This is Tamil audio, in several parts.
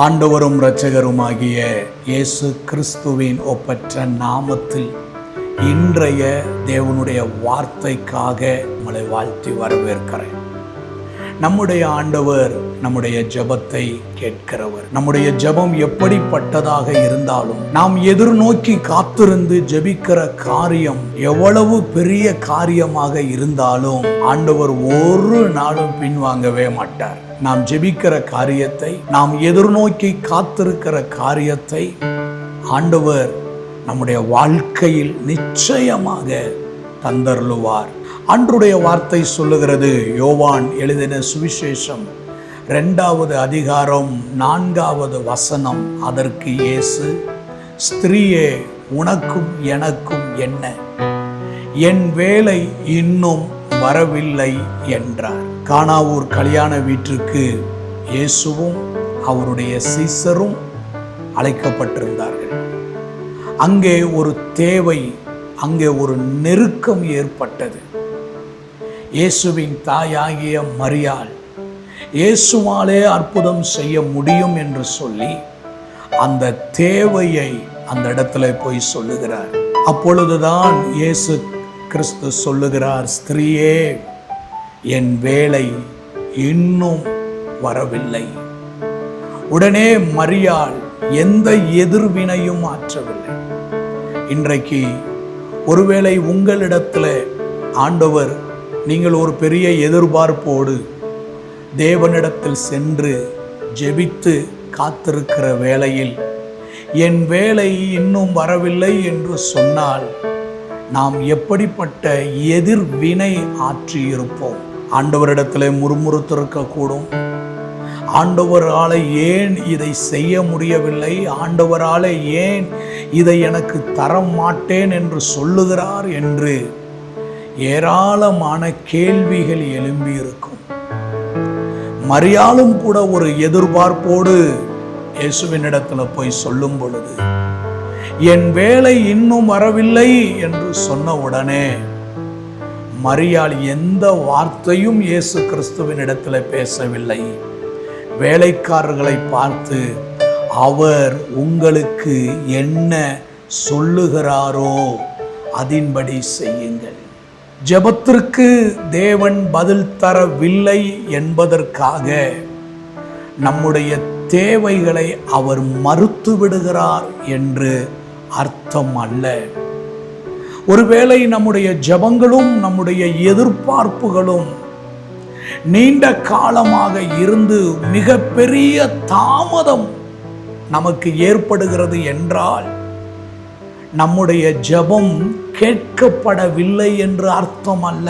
ஆண்டவரும் இரட்சகருமாகிய இயேசு கிறிஸ்துவின் ஒப்பற்ற நாமத்தில் இன்றைய தேவனுடைய வார்த்தைக்காக உங்களை வாழ்த்தி வரவேற்கிறேன். நம்முடைய ஆண்டவர் நம்முடைய ஜெபத்தை கேட்கிறவர். நம்முடைய ஜெபம் எப்படிப்பட்டதாக இருந்தாலும், நாம் எதிர்நோக்கி காத்திருந்து ஜெபிக்கிற காரியம் எவ்வளவு பெரிய காரியமாக இருந்தாலும் ஆண்டவர் ஒரு நாளும் பின்வாங்கவே மாட்டார். நாம் ஜெபிக்கிற காரியத்தை, நாம் எதிர்நோக்கி காத்திருக்கிற காரியத்தை ஆண்டவர் நம்முடைய வாழ்க்கையில் நிச்சயமாக தந்தருளுவார். அன்றுடைய வார்த்தை சொல்லுகிறது, யோவான் எழுதின சுவிசேஷம் 2வது அதிகாரம் 4வது வசனம். அதற்கு இயேசு, ஸ்திரீயே, உனக்கும் எனக்கும் என்ன? என் வேலை இன்னும் வரவில்லை என்றார். கானாவூர் கல்யாண வீட்டிற்கு இயேசுவும் அவருடைய சீசரும் அழைக்கப்பட்டிருந்தார்கள். அங்கே ஒரு தேவை, அங்கே ஒரு நெருக்கம் ஏற்பட்டது. இயேசுவின் தாயாகிய மரியாள் இயேசுவாலே அற்புதம் செய்ய முடியும் என்று சொல்லி அந்த தேவையை அந்த இடத்துல போய் சொல்லுகிறார். அப்பொழுதுதான் இயேசு கிறிஸ்து சொல்லுகிறார், ஸ்திரீயே, என் வேலை இன்னும் வரவில்லை. உடனே மரியாள் எந்த எதிர்வினையும் ஆற்றவில்லை. இன்றைக்கு ஒருவேளை உங்களிடத்துல ஆண்டவர், நீங்கள் ஒரு பெரிய எதிர்பார்ப்போடு தேவனிடத்தில் சென்று ஜெபித்து காத்திருக்கிற வேளையில் என் வேலை இன்னும் வரவில்லை என்று சொன்னால் நாம் எப்படிப்பட்ட எதிர்வினை ஆற்றியிருப்போம்? ஆண்டவரிடத்தில் முறுமுறுத்திருக்கக்கூடும். ஆண்டவரால் ஏன் இதை செய்ய முடியவில்லை, ஆண்டவரால் ஏன் இதை எனக்கு தர மாட்டேன் என்று சொல்லுகிறார் என்று ஏராளமான கேள்விகள் எழும்பியிருக்கும். மரியாளும் கூட ஒரு எதிர்பார்ப்போடு இயேசுவினிடத்தில் போய் சொல்லும் பொழுது, என் வேலை இன்னும் வரவில்லை என்று சொன்ன உடனே மரியாள் எந்த வார்த்தையும் இயேசு கிறிஸ்துவினிடத்தில் பேசவில்லை. வேலைக்காரர்களை பார்த்து, அவர் உங்களுக்கு என்ன சொல்லுகிறாரோ அதின்படி செய்யுங்கள். ஜெபத்திற்கு தேவன் பதில் தரவில்லை என்பதற்காக நம்முடைய தேவைகளை அவர் மறுத்து விடுகிறார் என்று அர்த்தம் அல்ல. ஒருவேளை நம்முடைய ஜெபங்களும் நம்முடைய எதிர்பார்ப்புகளும் நீண்ட காலமாக இருந்து மிகப்பெரிய தாமதம் நமக்கு ஏற்படுகிறது என்றால் நம்முடைய ஜெபம் கேட்கப்படவில்லை என்று அர்த்தம் அல்ல.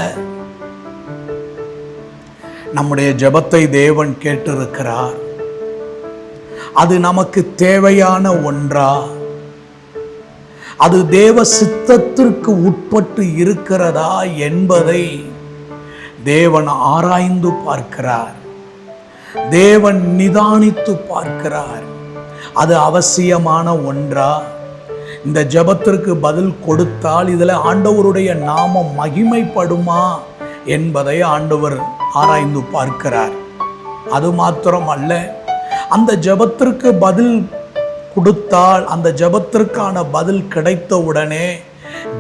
நம்முடைய ஜெபத்தை தேவன் கேட்டிருக்கிறார். அது நமக்கு தேவையான ஒன்றா, அது தேவ சித்தத்திற்கு உட்பட்டு இருக்கிறதா என்பதை தேவன் ஆராய்ந்து பார்க்கிறார். தேவன் நிதானித்து பார்க்கிறார். அது அவசியமான ஒன்றா? இந்த ஜெபத்திற்கு பதில் கொடுத்தால் இதில் ஆண்டவருடைய நாமம் மகிமைப்படுமா என்பதை ஆண்டவர் ஆராய்ந்து பார்க்கிறார். அது மாத்திரம் அல்ல, அந்த ஜெபத்திற்கு பதில் கொடுத்தால், அந்த ஜெபத்திற்கான பதில் கிடைத்தவுடனே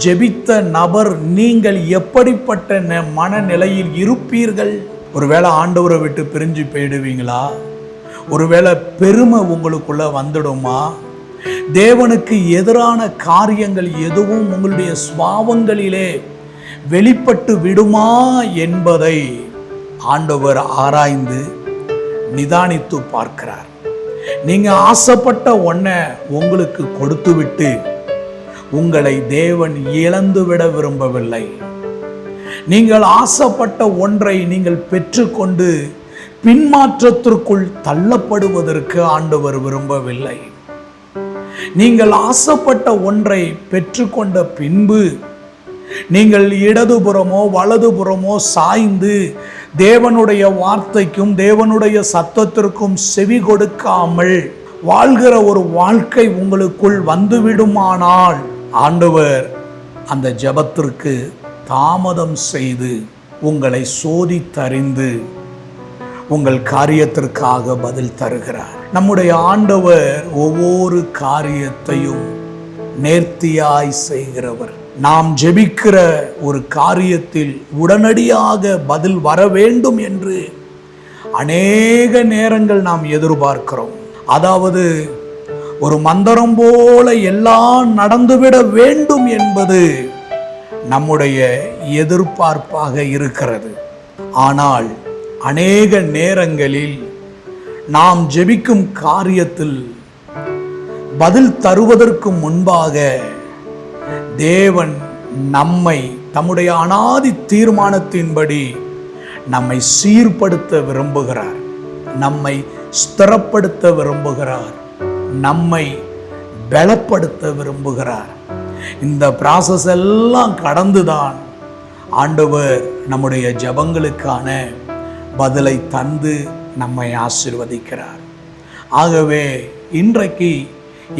ஜெபித்த நபர் நீங்கள் எப்படிப்பட்ட மனநிலையில் இருப்பீர்கள்? ஒருவேளை ஆண்டவரை விட்டு பிரிஞ்சு போயிடுவீங்களா? ஒருவேளை பெருமை உங்களுக்குள்ள வந்துடுமா? தேவனுக்கு எதிரான காரியங்கள் எதுவும் உங்களுடைய சுபாவங்களிலே வெளிப்பட்டு விடுமா என்பதை ஆண்டவர் ஆராய்ந்து நிதானித்து பார்க்கிறார். நீங்க ஆசைப்பட்ட ஒன்றை உங்களுக்கு கொடுத்து விட்டு உங்களை தேவன் இழந்துவிட விரும்பவில்லை. நீங்கள் ஆசைப்பட்ட ஒன்றை நீங்கள் பெற்றுக்கொண்டு பின்மாற்றத்திற்குள் தள்ளப்படுவதற்கு ஆண்டவர் விரும்பவில்லை. நீங்கள் ஆசைப்பட்ட ஒன்றை பெற்றுக்கொண்ட பின்பு நீங்கள் இடதுபுறமோ வலதுபுறமோ சாய்ந்து தேவனுடைய வார்த்தைக்கும் தேவனுடைய சத்தத்திற்கும் செவி கொடுக்காமல் வாழ்கிற ஒரு வாழ்க்கை உங்களுக்குள் வந்துவிடுமானால் ஆண்டவர் அந்த ஜெபத்திற்கு தாமதம் செய்து உங்களை சோதித்தறிந்து உங்கள் காரியத்திற்காக பதில் தருகிறார். நம்முடைய ஆண்டவர் ஒவ்வொரு காரியத்தையும் நேர்த்தியாய் செய்கிறவர். நாம் ஜெபிக்கிற ஒரு காரியத்தில் உடனடியாக பதில் வர வேண்டும் என்று அநேக நேரங்கள் நாம் எதிர்பார்க்கிறோம். அதாவது ஒரு மந்திரம் போல எல்லாம் நடந்துவிட வேண்டும் என்பது நம்முடைய எதிர்பார்ப்பாக இருக்கிறது. ஆனால் அநேக நேரங்களில் நாம் ஜெபிக்கும் காரியத்தில் பதில் தருவதற்கு முன்பாக தேவன் நம்மை தம்முடைய அனாதி தீர்மானத்தின்படி நம்மை சீர்படுத்த விரும்புகிறார், நம்மை ஸ்திரப்படுத்த விரும்புகிறார், நம்மை பலப்படுத்த விரும்புகிறார். இந்த ப்ராசஸ் எல்லாம் கடந்துதான் ஆண்டவர் நம்முடைய ஜெபங்களுக்கான பதிலை தந்து நம்மை ஆசீர்வதிக்கிறார். ஆகவே இன்றைக்கு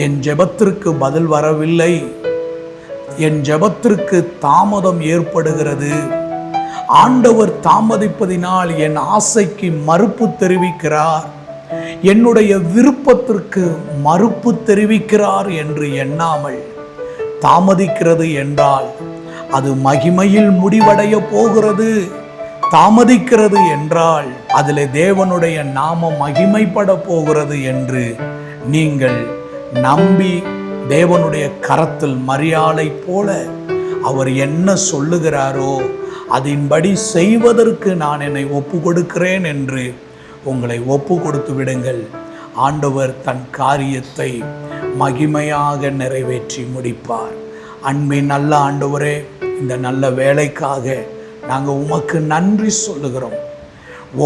என் ஜெபத்திற்கு பதில் வரவில்லை, என் ஜெபத்திற்கு தாமதம் ஏற்படுகிறது, ஆண்டவர் தாமதிப்பதினால் என் ஆசைக்கு மறுப்பு தெரிவிக்கிறார், என்னுடைய விருப்பத்திற்கு மறுப்பு தெரிவிக்கிறார் என்று எண்ணாமல் தாமதிக்கிறது என்றால் அது மகிமையில் முடிவடைய போகிறது. தாமதிக்கிறது என்றால் அதில் தேவனுடைய நாமம் மகிமைப்பட போகிறது என்று நீங்கள் நம்பி தேவனுடைய கரத்தில் மரியாதை போல அவர் என்ன சொல்லுகிறாரோ அதன்படி செய்வதற்கு நான் என்னை ஒப்பு கொடுக்கிறேன் என்று உங்களை ஒப்பு கொடுத்து விடுங்கள். ஆண்டவர் தன் காரியத்தை மகிமையாக நிறைவேற்றி முடிப்பார். அன்பின் நல்ல ஆண்டவரே, இந்த நல்ல வேலைக்காக நாங்கள் உமக்கு நன்றி சொல்லுகிறோம்.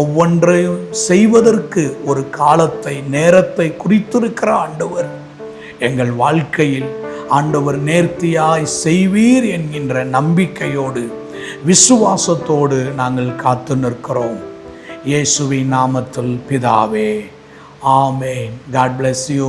ஒவ்வொன்றையும் செய்வதற்கு ஒரு காலத்தை நேரத்தை குறித்திருக்கிற ஆண்டவர், எங்கள் வாழ்க்கையில் ஆண்டவர் நேர்த்தியாய் செய்வீர் என்கின்ற நம்பிக்கையோடு விசுவாசத்தோடு நாங்கள் காத்து நிற்கிறோம். இயேசுவின் நாமத்தில் பிதாவே, ஆமென். God bless you.